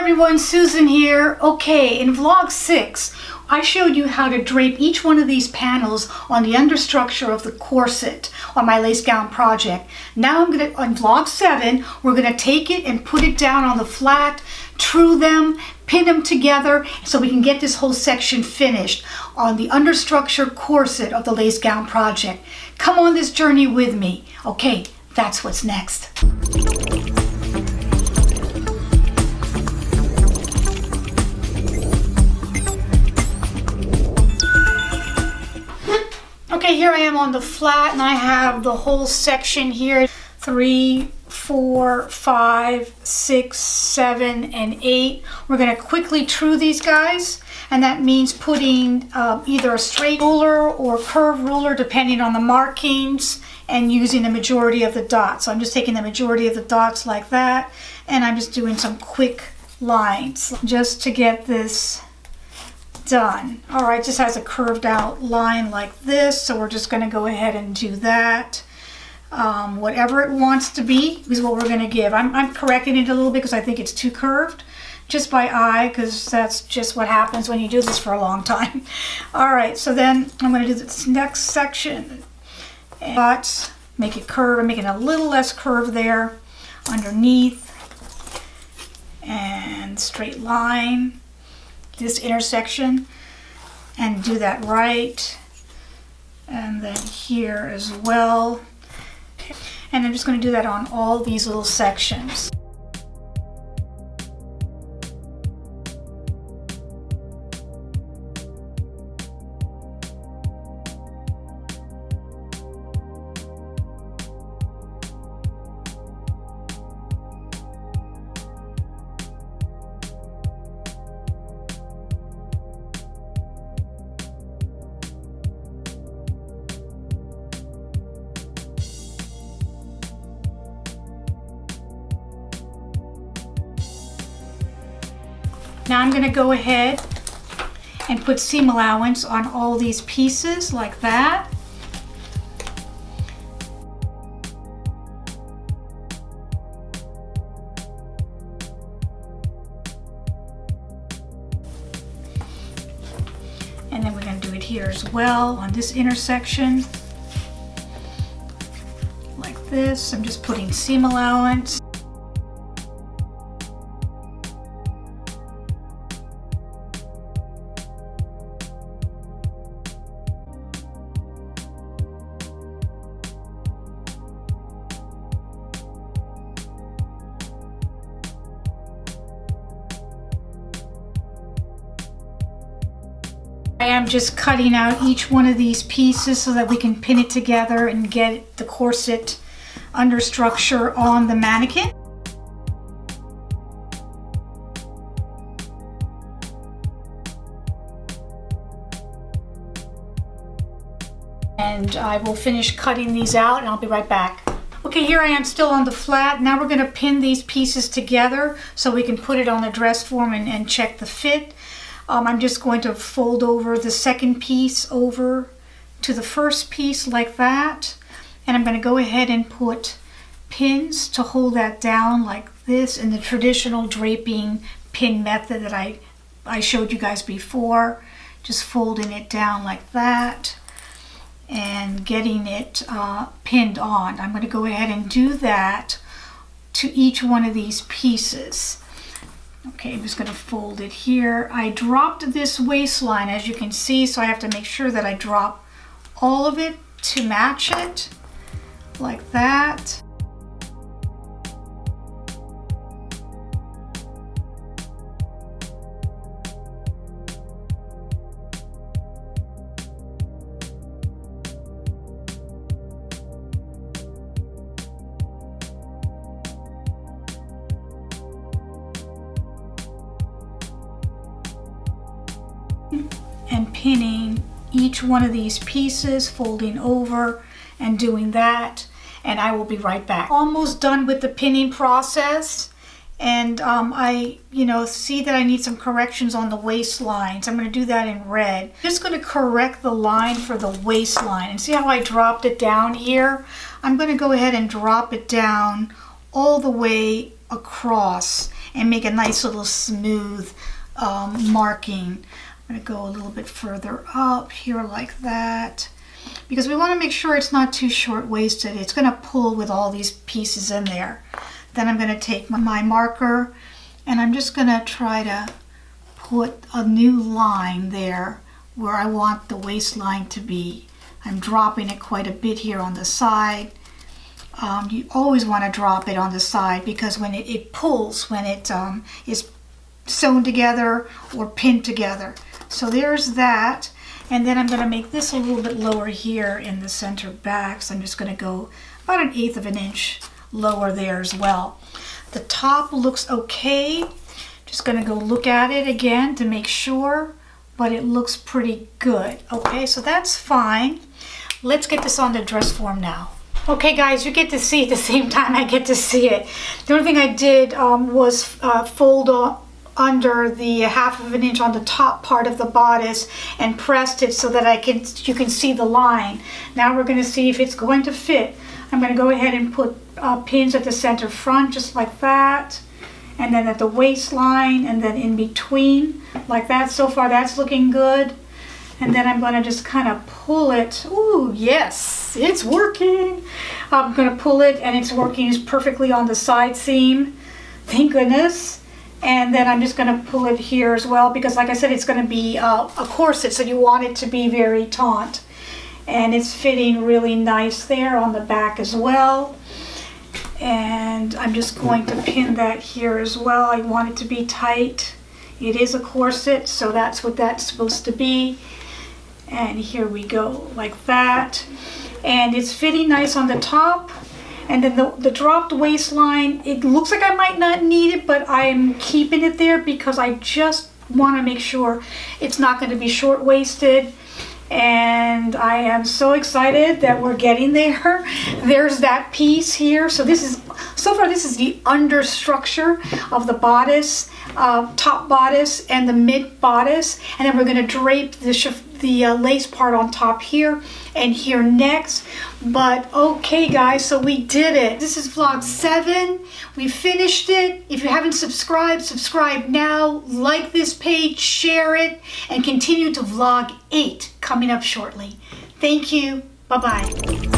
everyone, Susan here. Okay, in vlog 6, I showed you how to drape each one of these panels on the understructure of the corset on my lace gown project. Now on vlog 7, we're gonna take it and put it down on the flat, true them, pin them together so we can get this whole section finished on the understructure corset of the lace gown project. Come on this journey with me. Okay, that's what's next. Okay, here I am on the flat and I have the whole section here. 3, 4, 5, 6, 7, and 8. We're going to quickly true these guys, and that means putting either a straight ruler or curved ruler depending on the markings, and using the majority of the dots. So I'm just taking the majority of the dots like that, and I'm just doing some quick lines just to get this done. All right, just has a curved out line like this, so we're just going to go ahead and do that. Whatever it wants to be is what we're going to give. I'm correcting it a little bit because I think it's too curved, just by eye, because that's just what happens when you do this for a long time. All right, so then I'm going to do this next section, but make it curve. I'm making a little less curve there underneath, and straight line this intersection, and do that right, and then here as well. And I'm just going to do that on all these little sections. Now I'm going to go ahead and put seam allowance on all these pieces like that. And then we're going to do it here as well on this intersection. Like this. I'm just putting seam allowance. I am just cutting out each one of these pieces so that we can pin it together and get the corset understructure on the mannequin. And I will finish cutting these out and I'll be right back. Okay, here I am still on the flat. Now we're going to pin these pieces together so we can put it on the dress form and check the fit. I'm just going to fold over the second piece over to the first piece like that. And I'm going to go ahead and put pins to hold that down like this in the traditional draping pin method that I showed you guys before. Just folding it down like that and getting it pinned on. I'm going to go ahead and do that to each one of these pieces. Okay, I'm just going to fold it here. I dropped this waistline, as you can see, so I have to make sure that I drop all of it to match it, like that. And pinning each one of these pieces, folding over and doing that, and I will be right back. Almost done with the pinning process, and I see that I need some corrections on the waistlines. I'm going to do that in red. I'm just going to correct the line for the waistline, and see how I dropped it down here? I'm going to go ahead and drop it down all the way across, and make a nice little smooth marking. I'm going to go a little bit further up here like that, because we want to make sure it's not too short-waisted. It's going to pull with all these pieces in there. Then I'm going to take my marker and I'm just going to try to put a new line there where I want the waistline to be. I'm dropping it quite a bit here on the side. You always want to drop it on the side, because when it pulls when it is sewn together or pinned together. So there's that. And then I'm going to make this a little bit lower here in the center back. So I'm just going to go about 1/8 of an inch lower there as well. The top looks okay. Just going to go look at it again to make sure, but it looks pretty good. Okay, so that's fine. Let's get this on the dress form now. Okay guys, you get to see it the same time I get to see it. The only thing I did was fold under the 1/2 of an inch on the top part of the bodice and pressed it so that you can see the line. Now we're going to see if it's going to fit. I'm going to go ahead and put pins at the center front just like that, and then at the waistline, and then in between like that. So far that's looking good. And then I'm going to just kind of pull it. Ooh, yes, it's working. I'm going to pull it and it's working perfectly on the side seam. Thank goodness. And then I'm just going to pull it here as well, because like I said, it's going to be a corset, so you want it to be very taut. And it's fitting really nice there on the back as well. And I'm just going to pin that here as well. I want it to be tight. It is a corset, so that's what that's supposed to be. And here we go, like that. And it's fitting nice on the top. And then the dropped waistline, it looks like I might not need it, but I'm keeping it there because I just want to make sure it's not going to be short-waisted. And I am so excited that we're getting there. There's that piece here. So so far this is the under structure of the bodice, top bodice and the mid bodice. And then we're going to drape the lace part on top here and here next. But okay guys, so we did it. This is vlog 7. We finished it. If you haven't subscribed, subscribe now. Like this page, share it, and continue to vlog 8 coming up shortly. Thank you. Bye-bye.